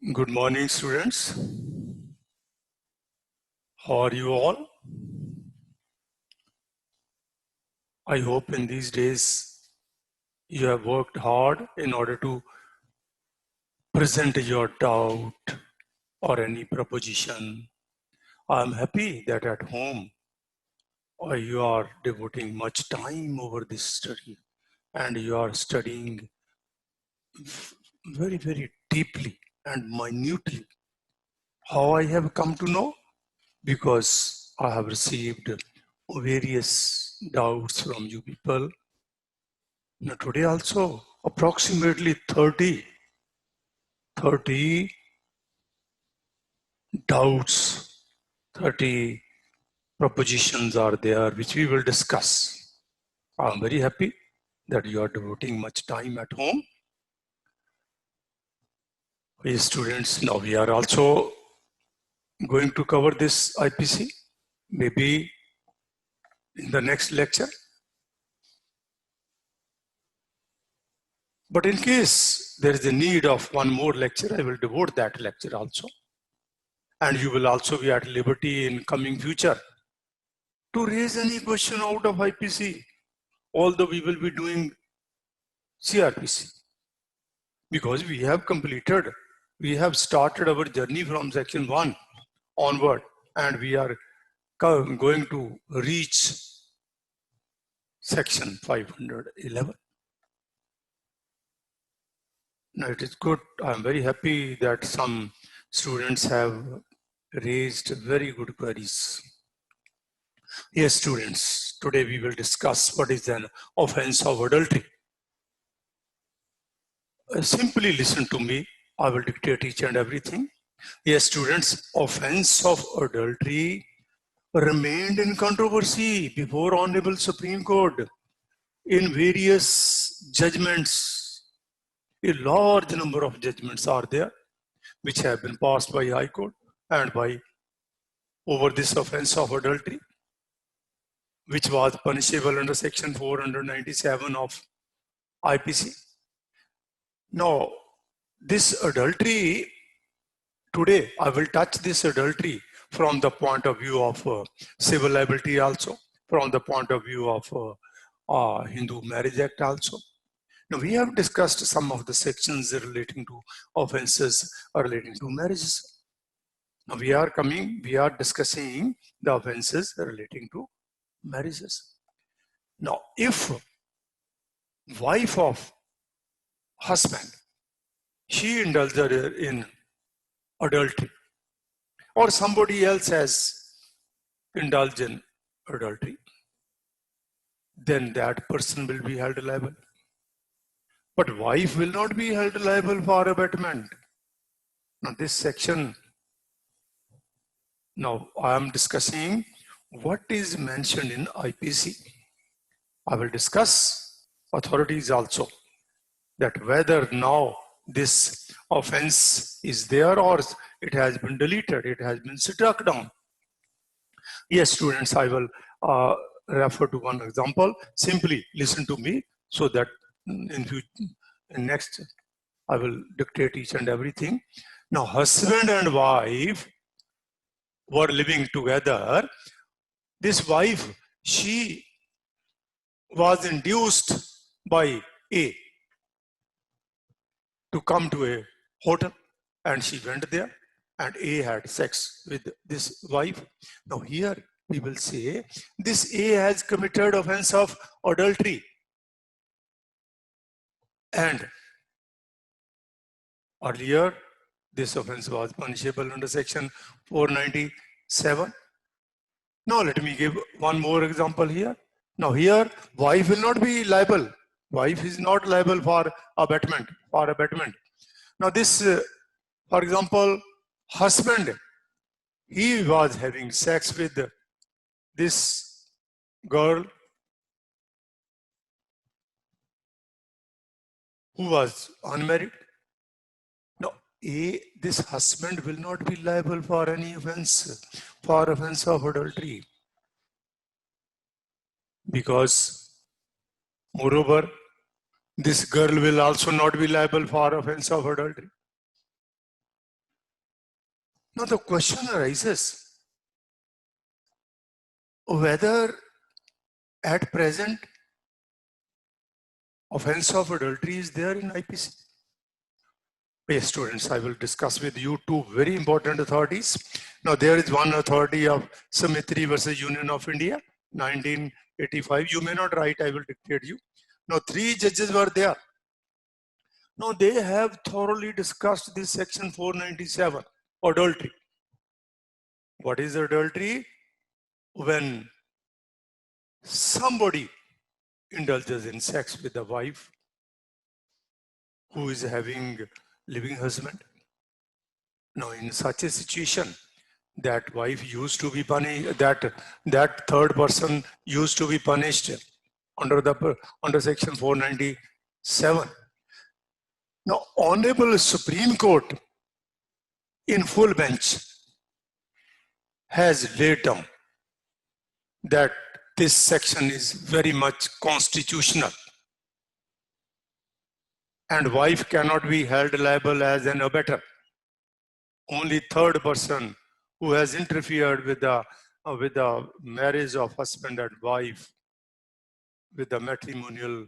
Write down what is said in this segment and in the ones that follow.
Good morning, students. How are you all? I hope in these days you have worked hard in order to present your doubt or any proposition. I'm happy that at home you are devoting much time over this study and you are studying very, very deeply and minutely. How I have come to know? Because I have received various doubts from you people. Now today also approximately 30 doubts, 30 propositions are there which we will discuss. I'm very happy that you are devoting much time at home. Hey students, now we are also going to cover this IPC, maybe in the next lecture. But in case there is a need of one more lecture, I will devote that lecture also. And you will also be at liberty in coming future to raise any question out of IPC, although we will be doing CRPC. Because we have started our journey from section 1 onward, and we are going to reach section 511. Now it is good, I am very happy that some students have raised very good queries. Yes, students, today we will discuss what is an offense of adultery. Simply listen to me. I will dictate each and everything. Yes, students, offense of adultery remained in controversy before Honorable Supreme Court in various judgments. A large number of judgments are there which have been passed by High Court and by over this offense of adultery, which was punishable under section 497 of IPC. Now, this adultery, today I will touch this adultery from the point of view of civil liability also, from the point of view of Hindu Marriage Act also. Now, we have discussed some of the sections relating to offenses relating to marriages. Now, we are discussing the offenses relating to marriages. Now, if wife of husband, she indulged in adultery, or somebody else has indulged in adultery, then that person will be held liable. But wife will not be held liable for abetment. Now this section, now I am discussing what is mentioned in IPC. I will discuss authorities also, that whether now this offense is there or it has been deleted, it has been struck down. Yes, students, I will refer to one example. Simply listen to me so that in next I will dictate each and everything. Now, husband and wife were living together. This wife, she was induced by A to come to a hotel, and she went there, and A had sex with this wife. Now here we will say this A has committed offense of adultery, and earlier this offense was punishable under section 497. Now let me give one more example here. Now here wife will not be liable. Wife is not liable for abetment. Now this, for example, husband, he was having sex with this girl who was unmarried. Now, this husband will not be liable for any offense, for offense of adultery. Because, moreover, this girl will also not be liable for offense of adultery. Now the question arises whether at present offense of adultery is there in IPC. Yes, students, I will discuss with you two very important authorities. Now, there is one authority of Samitri versus Union of India, 1985. You may not write, I will dictate you. Now, three judges were there. Now, they have thoroughly discussed this section 497, adultery. What is adultery? When somebody indulges in sex with a wife who is having living husband. Now, in such a situation, that wife used to be punished, that third person used to be punished under section 497. Now, Honorable Supreme Court in full bench has laid down that this section is very much constitutional and wife cannot be held liable as an abettor. Only third person who has interfered with the marriage of husband and wife, with the matrimonial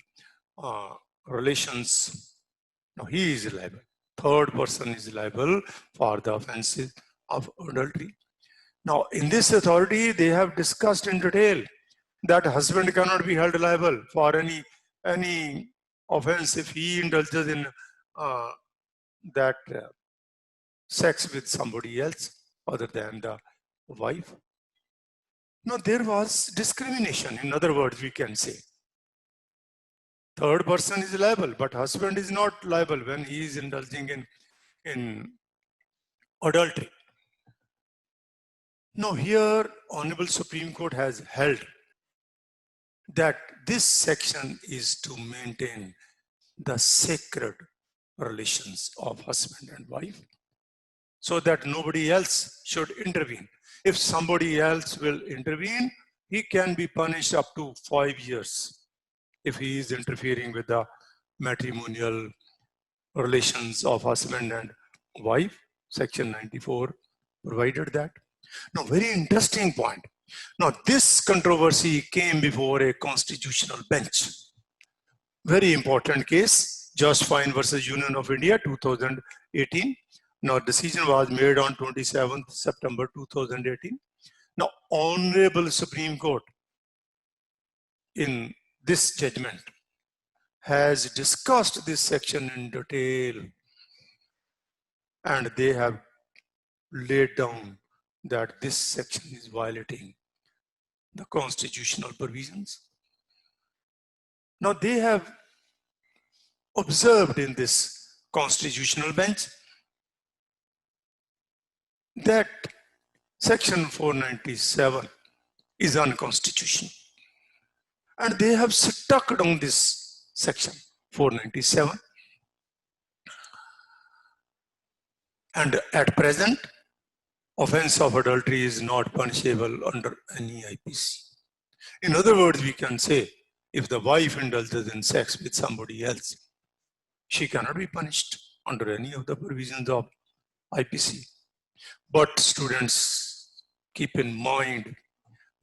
relations, now he is liable. Third person is liable for the offenses of adultery. Now, in this authority, they have discussed in detail that husband cannot be held liable for any offense if he indulges in that sex with somebody else other than the wife. Now, there was discrimination. In other words, we can say third person is liable, but husband is not liable when he is indulging in adultery. Now, here, Honorable Supreme Court has held that this section is to maintain the sacred relations of husband and wife, so that nobody else should intervene. If somebody else will intervene, he can be punished up to 5 years if he is interfering with the matrimonial relations of husband and wife. Section 94 provided that. Now, very interesting point. Now, this controversy came before a constitutional bench. Very important case, Josh Fine versus Union of India, 2018. Now, decision was made on 27th September 2018. Now, Honorable Supreme Court in this judgment has discussed this section in detail, and they have laid down that this section is violating the constitutional provisions. Now, they have observed in this constitutional bench that section 497 is unconstitutional, and they have stuck on this section 497. And at present, offense of adultery is not punishable under any IPC. In other words, we can say if the wife indulges in sex with somebody else, she cannot be punished under any of the provisions of IPC. But students, keep in mind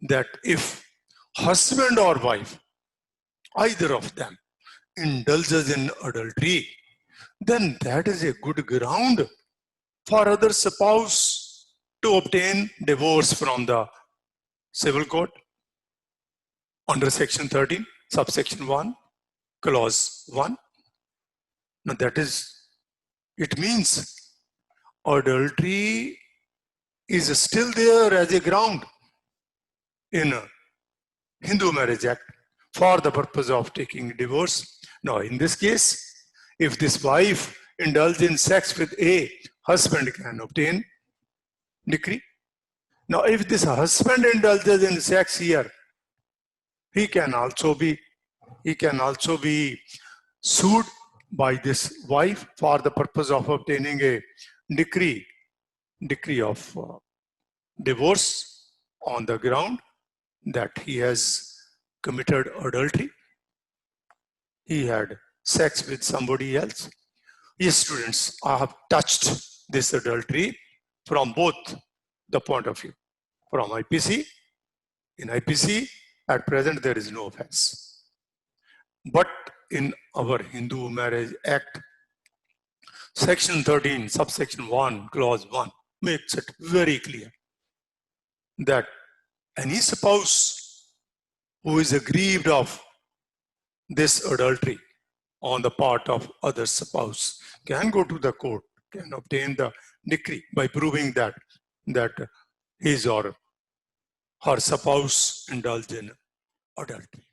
that if husband or wife, either of them, indulges in adultery, then that is a good ground for other spouse to obtain divorce from the civil court under section 13, subsection 1, clause 1. Now that is, it means adultery is still there as a ground in a Hindu Marriage Act for the purpose of taking divorce. Now, in this case, if this wife indulges in sex with a husband, can obtain decree. Now, if this husband indulges in sex here, he can also be sued by this wife for the purpose of obtaining a decree of divorce on the ground that he has committed adultery. He had sex with somebody else. Yes, students, I have touched this adultery from both the point of view. From IPC, in IPC, at present there is no offense. But in our Hindu Marriage Act, Section 13, subsection 1, clause 1, makes it very clear that any spouse who is aggrieved of this adultery on the part of other spouse can go to the court, can obtain the decree by proving that his or her spouse indulged in adultery.